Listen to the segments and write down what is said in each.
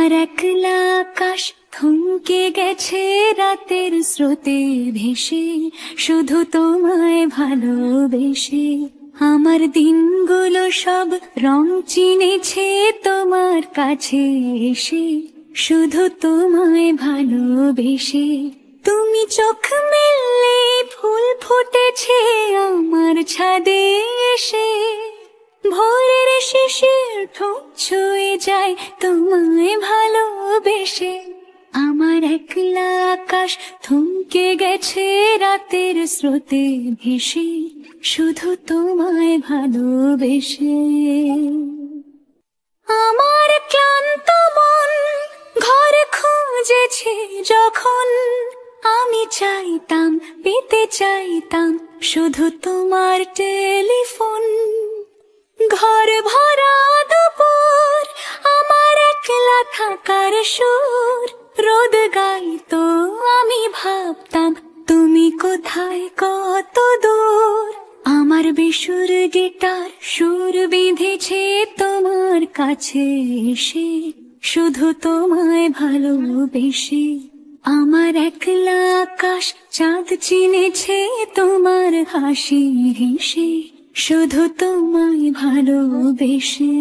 আমার একলা আকাশ থমকে গেছে রাতের স্রোতে ভেসে, শুধু তোমায় ভালোবেসে। আমার দিনগুলো সব রং চিনেছে তোমার কাছে এসে, শুধু তোমায় ভালোবেসে। তুমি চোখ মেললে ফুল ফুটেছে আমার ছাদে এসে, ভোরের শিশির ঠোঁট ছুঁয়ে যায় তোমায় ভালোবেসে। আমার একলা আকাশ থমকে গেছে রাতের স্রোতে ভেসে, শুধু তোমায় ভালোবেসে। আমার ক্লান্ত মন ঘর খুঁজেছে যখন, আমি চাইতাম পেতে চাইতাম শুধু তোমার টেলিফোন। ঘর ভরা দুপুর আমার একলা থাকার সুর, রোদ গাইতো আমি ভাবতাম তুমি কোথায় কত দূর। আমার বেসুর গিটার সুর বিঁধেছে তোমার কাছে এসে, শুধু তোমায় ভালোবেসে। আমার একলা আকাশ চাঁদ চিনেছে তোমার হাসি হেসে, শুধু তোমায় ভালোবেসে।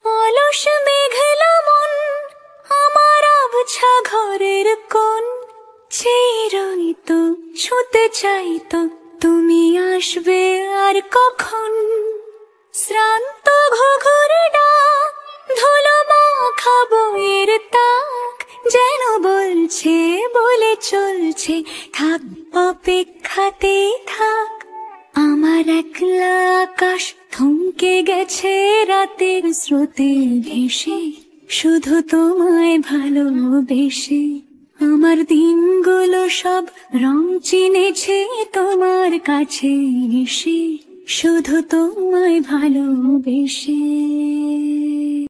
অলস মেঘলা মন আমার আবছা ঘরের কোণ, চেয়ে রইতো ছুঁতে চাইতো তুমি আসবে আর কখন। শ্রান্ত ঘুঘুর ডাক ধুলো মাখা বইয়ের তাক, যেন বলছে বলে চলছে থাক অপেক্ষাতে থাক। আমার একলা আকাশ থমকে গেছে রাতের স্রোতে ভেসে, শুধু তোমায় ভালোবেসে। আমার দিনগুলো সব রং চিনেছে তোমার কাছে এসে, শুধু তোমায় ভালোবেসে।